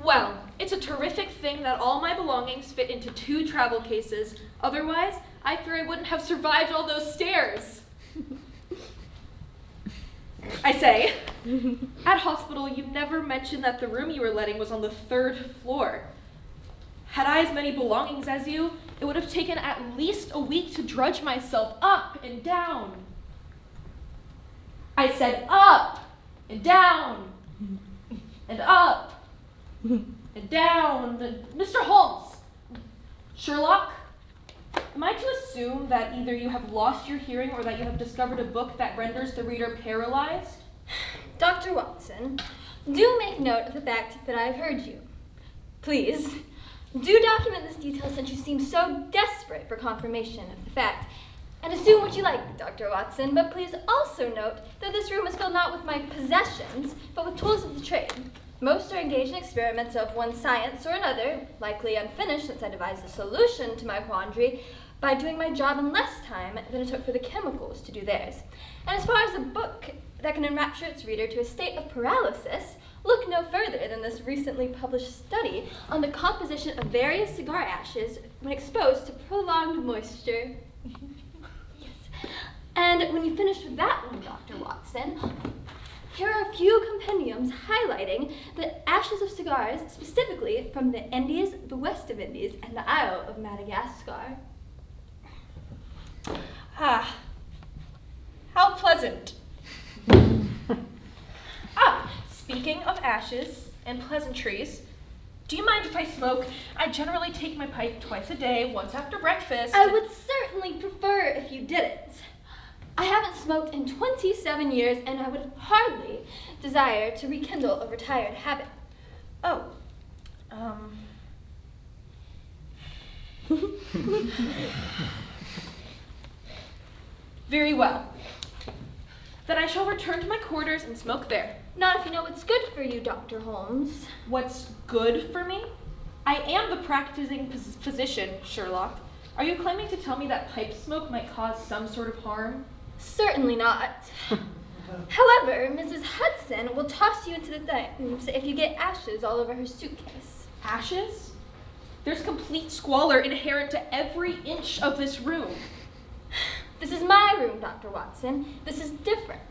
Well, it's a terrific thing that all my belongings fit into 2 travel cases. Otherwise, I fear I wouldn't have survived all those stairs. I say, at hospital, you never mentioned that the room you were letting was on the 3rd floor. Had I as many belongings as you, it would have taken at least a week to drudge myself up and down. I said up and down and up and down. Mr. Holmes, Sherlock, am I to assume that either you have lost your hearing or that you have discovered a book that renders the reader paralyzed? Dr. Watson, do make note of the fact that I've heard you. Please, do document this detail since you seem so desperate for confirmation of the fact. And assume what you like, Dr. Watson, but please also note that this room is filled not with my possessions, but with tools of the trade. Most are engaged in experiments of one science or another, likely unfinished since I devised a solution to my quandary by doing my job in less time than it took for the chemicals to do theirs. And as far as a book that can enrapture its reader to a state of paralysis, look no further than this recently published study on the composition of various cigar ashes when exposed to prolonged moisture. Yes. And when you finish with that one, Dr. Watson, here are a few compendiums highlighting the ashes of cigars, specifically from the Indies, the West of Indies, and the Isle of Madagascar. Ah, how pleasant. Speaking of ashes and pleasantries, do you mind if I smoke? I generally take my pipe twice a day, once after breakfast. I would certainly prefer if you didn't. I haven't smoked in 27 years, and I would hardly desire to rekindle a retired habit. Oh, very well. Then I shall return to my quarters and smoke there. Not if you know what's good for you, Dr. Holmes. What's good for me? I am the practicing physician, Sherlock. Are you claiming to tell me that pipe smoke might cause some sort of harm? Certainly not. However, Mrs. Hudson will toss you into the Thames if you get ashes all over her suitcase. Ashes? There's complete squalor inherent to every inch of this room. This is my room, Dr. Watson. This is different.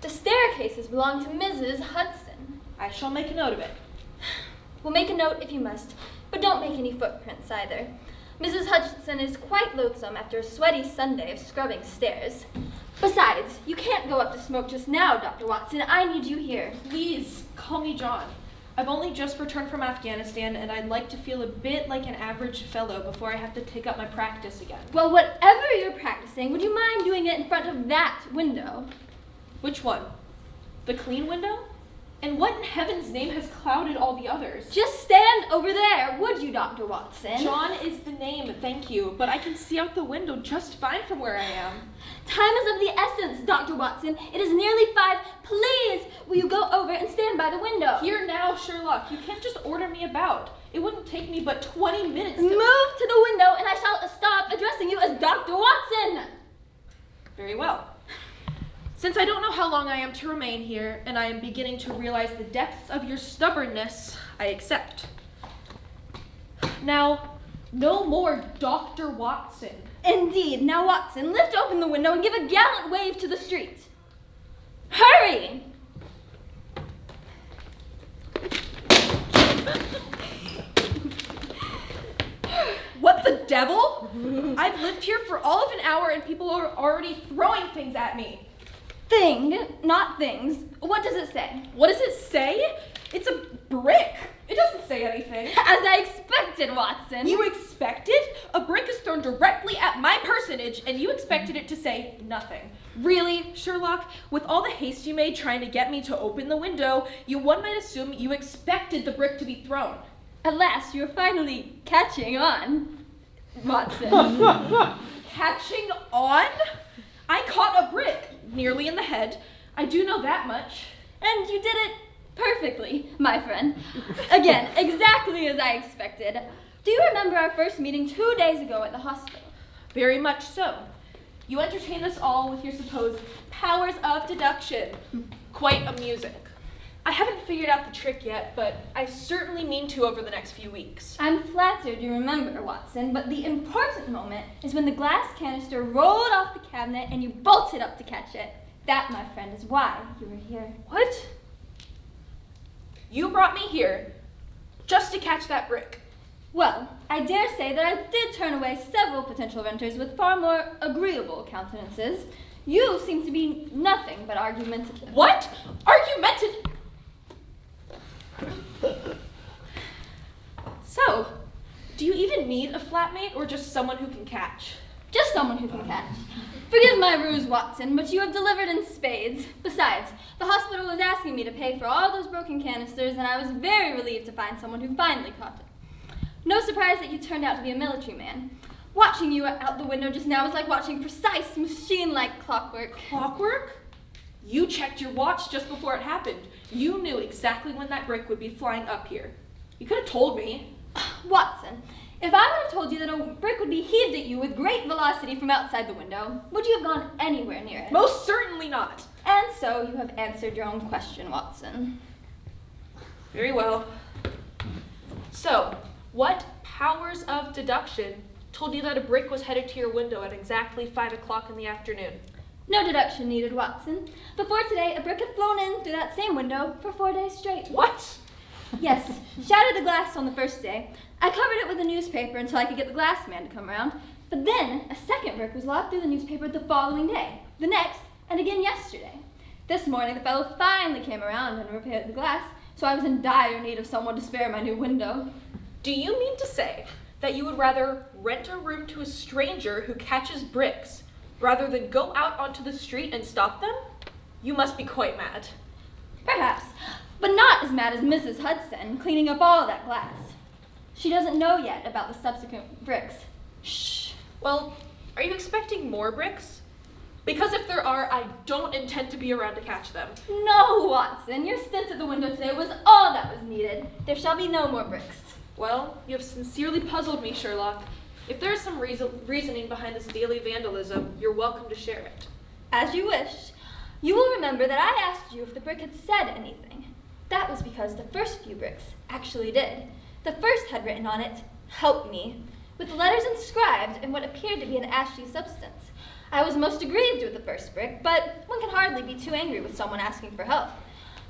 The staircases belong to Mrs. Hudson. I shall make a note of it. Well, make a note if you must, but don't make any footprints either. Mrs. Hudson is quite loathsome after a sweaty Sunday of scrubbing stairs. Besides, you can't go up to smoke just now, Dr. Watson. I need you here. Please, call me John. I've only just returned from Afghanistan, and I'd like to feel a bit like an average fellow before I have to take up my practice again. Well, whatever you're practicing, would you mind doing it in front of that window? Which one? The clean window? And what in heaven's name has clouded all the others? Just stand over there, would you, Dr. Watson? John is the name, thank you, but I can see out the window just fine from where I am. Time is of the essence, Dr. Watson. It is nearly 5. Please, will you go over and stand by the window? Here now, Sherlock. You can't just order me about. It wouldn't take me but 20 minutes to... Move to the window and I shall stop addressing you as Dr. Watson. Very well. Since I don't know how long I am to remain here, and I am beginning to realize the depths of your stubbornness, I accept. Now, no more Dr. Watson. Indeed. Now, Watson, lift open the window and give a gallant wave to the street. Hurry! What the devil? I've lived here for all of an hour and people are already throwing things at me. Thing, not things. What does it say? What does it say? It's a brick. It doesn't say anything. As I expected, Watson. You expected? A brick is thrown directly at my personage, and you expected it to say nothing. Really, Sherlock? With all the haste you made trying to get me to open the window, one might assume you expected the brick to be thrown. At last, you're finally catching on, Watson. Catching on? I caught a brick, nearly in the head. I do know that much. And you did it perfectly, my friend. Again, exactly as I expected. Do you remember our first meeting 2 days ago at the hospital? Very much so. You entertained us all with your supposed powers of deduction. Quite amusing. I haven't figured out the trick yet, but I certainly mean to over the next few weeks. I'm flattered you remember, Watson, but the important moment is when the glass canister rolled off the cabinet and you bolted up to catch it. That, my friend, is why you were here. What? You brought me here just to catch that brick. Well, I dare say that I did turn away several potential renters with far more agreeable countenances. You seem to be nothing but argumentative. What? Argumentative? So, do you even need a flatmate or just someone who can catch? Just someone who can catch. Forgive my ruse, Watson, but you have delivered in spades. Besides, the hospital was asking me to pay for all those broken canisters, and I was very relieved to find someone who finally caught it. No surprise that you turned out to be a military man. Watching you out the window just now was like watching precise, machine-like clockwork. Clockwork? You checked your watch just before it happened. You knew exactly when that brick would be flying up here. You could have told me. Watson, if I would have told you that a brick would be heaved at you with great velocity from outside the window, would you have gone anywhere near it? Most certainly not. And so you have answered your own question, Watson. Very well. So, what powers of deduction told you that a brick was headed to your window at exactly 5 o'clock in the afternoon? No deduction needed, Watson. Before today, a brick had flown in through that same window for 4 days straight. What? Yes, shattered the glass on the first day. I covered it with a newspaper until I could get the glass man to come around. But then, a second brick was locked through the newspaper the following day, the next, and again yesterday. This morning, the fellow finally came around and repaired the glass, so I was in dire need of someone to spare my new window. Do you mean to say that you would rather rent a room to a stranger who catches bricks rather than go out onto the street and stop them? You must be quite mad. Perhaps, but not as mad as Mrs. Hudson cleaning up all that glass. She doesn't know yet about the subsequent bricks. Shh. Well, are you expecting more bricks? Because if there are, I don't intend to be around to catch them. No, Watson, your stint at the window today was all that was needed. There shall be no more bricks. Well, you have sincerely puzzled me, Sherlock. If there is some reasoning behind this daily vandalism, you're welcome to share it. As you wish. You will remember that I asked you if the brick had said anything. That was because the first few bricks actually did. The first had written on it, "Help me," with letters inscribed in what appeared to be an ashy substance. I was most aggrieved with the first brick, but one can hardly be too angry with someone asking for help.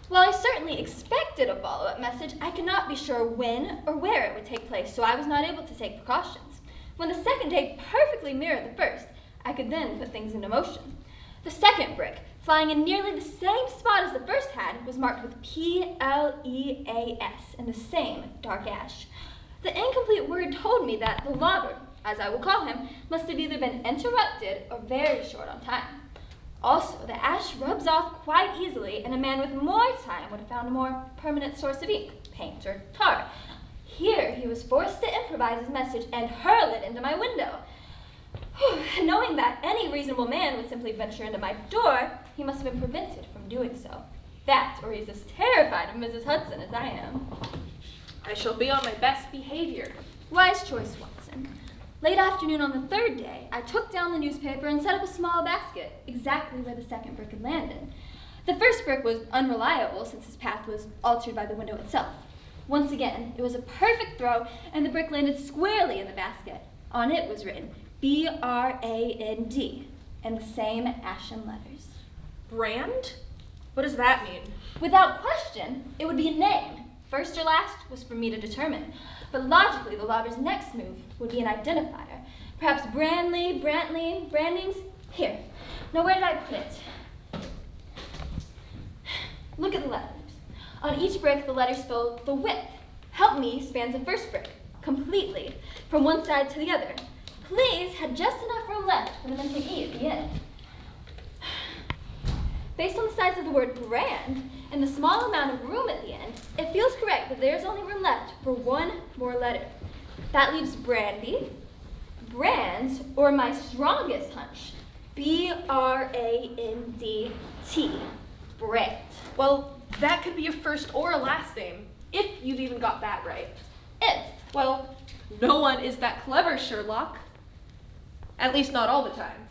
While I certainly expected a follow-up message, I could not be sure when or where it would take place, so I was not able to take precautions. When the second day perfectly mirrored the first, I could then put things into motion. The second brick, flying in nearly the same spot as the first had, was marked with P-L-E-A-S in the same dark ash. The incomplete word told me that the logger, as I will call him, must have either been interrupted or very short on time. Also, the ash rubs off quite easily, and a man with more time would have found a more permanent source of ink, paint, or tar. Here, he was forced to improvise his message and hurl it into my window. Knowing that any reasonable man would simply venture into my door, he must have been prevented from doing so. That, or he's as terrified of Mrs. Hudson as I am. I shall be on my best behavior. Wise choice, Watson. Late afternoon on the third day, I took down the newspaper and set up a small basket, exactly where the second brick had landed. The first brick was unreliable since its path was altered by the window itself. Once again, it was a perfect throw, and the brick landed squarely in the basket. On it was written B-R-A-N-D, in the same ashen letters. Brand? What does that mean? Without question, it would be a name. First or last was for me to determine. But logically, the lobber's next move would be an identifier. Perhaps Brantley, Brandings. Here. Now, where did I put it? Look at the letters. On each brick, the letters spell the width. Help me spans the first brick, completely, from one side to the other. Please had just enough room left for the missing E at the end. Based on the size of the word brand and the small amount of room at the end, it feels correct that there's only room left for one more letter. That leaves brandy, brands, or my strongest hunch, B-R-A-N-D-T, brand. Well, that could be a first or a last name, if you've even got that right. If. Well, no one is that clever, Sherlock. At least not all the time.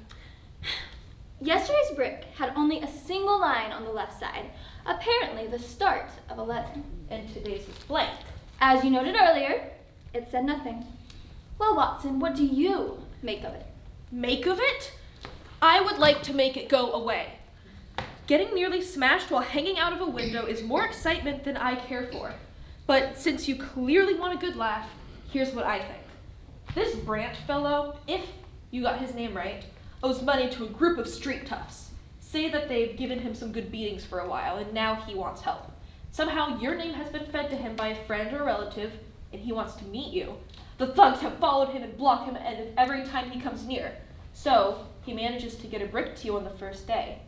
Yesterday's brick had only a single line on the left side. apparently the start of a letter. And today's is blank. As you noted earlier, it said nothing. Well, Watson, what do you make of it? Make of it? I would like to make it go away. Getting nearly smashed while hanging out of a window is more excitement than I care for. But since you clearly want a good laugh, here's what I think. This Brant fellow, if you got his name right, owes money to a group of street toughs. Say that they've given him some good beatings for a while, and now he wants help. Somehow your name has been fed to him by a friend or relative, and he wants to meet you. The thugs have followed him and blocked him every time he comes near. So he manages to get a brick to you on the first day.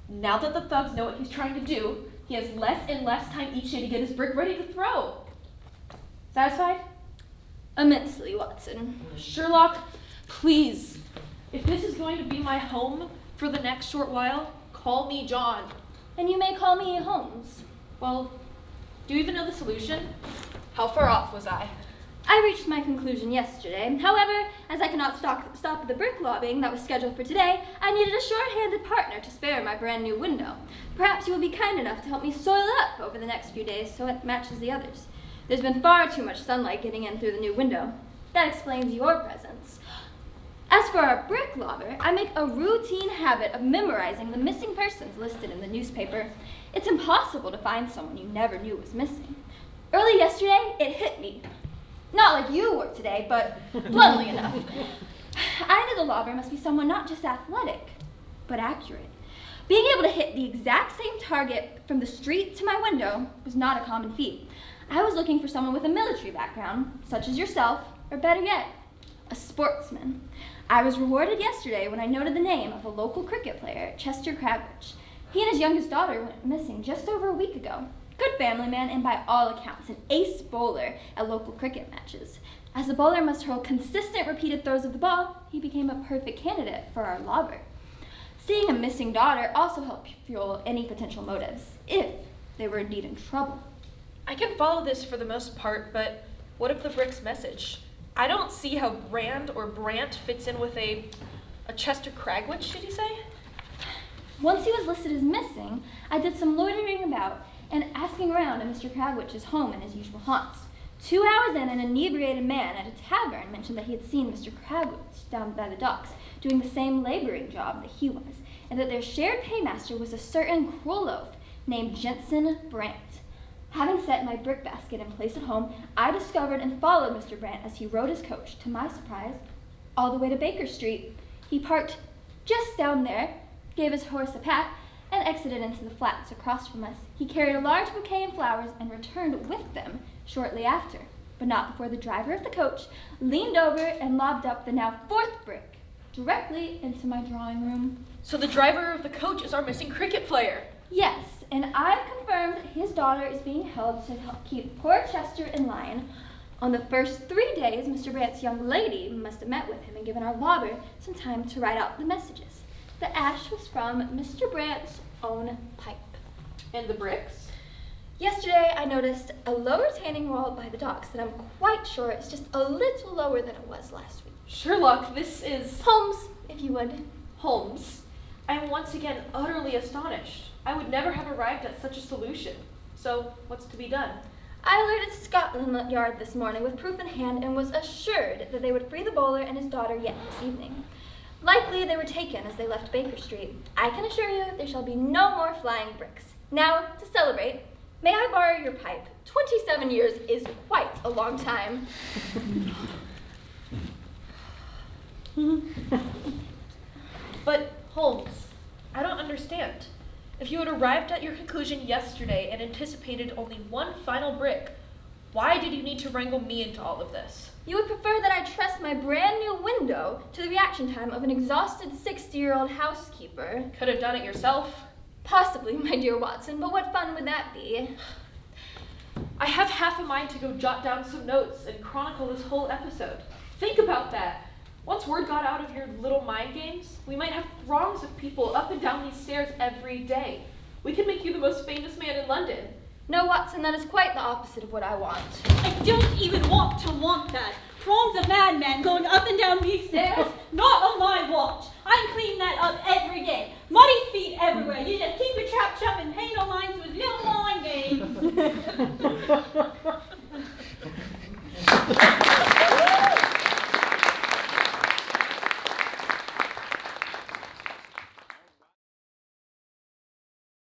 Now that the thugs know what he's trying to do, he has less and less time each day to get his brick ready to throw. Satisfied? Immensely, Watson. Sherlock, please, if this is going to be my home for the next short while, call me John. And you may call me Holmes. Well, do you even know the solution? How far off was I? I reached my conclusion yesterday. However, as I cannot stop the brick lobbying that was scheduled for today, I needed a short-handed partner to spare my brand new window. Perhaps you will be kind enough to help me soil it up over the next few days so it matches the others. There's been far too much sunlight getting in through the new window. That explains your presence. As for our brick lobber, I make a routine habit of memorizing the missing persons listed in the newspaper. It's impossible to find someone you never knew was missing. Early yesterday, it hit me. Not like you were today, but bluntly enough. I knew the lobber must be someone not just athletic, but accurate. Being able to hit the exact same target from the street to my window was not a common feat. I was looking for someone with a military background, such as yourself, or better yet, a sportsman. I was rewarded yesterday when I noted the name of a local cricket player, Chester Crabwich. He and his youngest daughter went missing just over a week ago. Good family man, and by all accounts, an ace bowler at local cricket matches. As the bowler must hurl consistent, repeated throws of the ball, he became a perfect candidate for our lobber. Seeing a missing daughter also helped fuel any potential motives, if they were indeed in trouble. I can follow this for the most part, but what of the brick's message? I don't see how Brand or Brant fits in with a Chester Cragwich, did he say? Once he was listed as missing, I did some loitering about and asking around at Mr. Cragwich's home and his usual haunts. 2 hours in, an inebriated man at a tavern mentioned that he had seen Mr. Cragwich down by the docks doing the same laboring job that he was, and that their shared paymaster was a certain cruel oaf named Jensen Brant. Having set my brick basket in place at home, I discovered and followed Mr. Brant as he rode his coach, to my surprise, all the way to Baker Street. He parked just down there, gave his horse a pat, and exited into the flats across from us. He carried a large bouquet of flowers and returned with them shortly after, but not before the driver of the coach leaned over and lobbed up the now 4th brick directly into my drawing room. So the driver of the coach is our missing cricket player. Yes, and I've confirmed that his daughter is being held to help keep poor Chester in line. On the first 3 days, Mr. Brant's young lady must have met with him and given our lobber some time to write out the messages. The ash was from Mr. Brant's own pipe. And the bricks? Yesterday, I noticed a low retaining wall by the docks that I'm quite sure is just a little lower than it was last week. Sherlock, this is... Holmes, if you would. Holmes, I am once again utterly astonished. I would never have arrived at such a solution. So, what's to be done? I alerted Scotland Yard this morning with proof in hand and was assured that they would free the bowler and his daughter yet this evening. Likely they were taken as they left Baker Street. I can assure you there shall be no more flying bricks. Now, to celebrate, may I borrow your pipe? 27 years is quite a long time. But, Holmes, I don't understand. If you had arrived at your conclusion yesterday and anticipated only one final brick, why did you need to wrangle me into all of this? You would prefer that I trust my brand new window to the reaction time of an exhausted 60-year-old housekeeper. Could have done it yourself. Possibly, my dear Watson, but what fun would that be? I have half a mind to go jot down some notes and chronicle this whole episode. Think about that. Once word got out of your little mind games, we might have throngs of people up and down these stairs every day. We could make you the most famous man in London. No, Watson, that is quite the opposite of what I want. I don't even want that. Throngs of madmen going up and down these stairs, not on my watch. I clean that up every day. Muddy feet everywhere. You just keep your trap shut and pay no mind to it.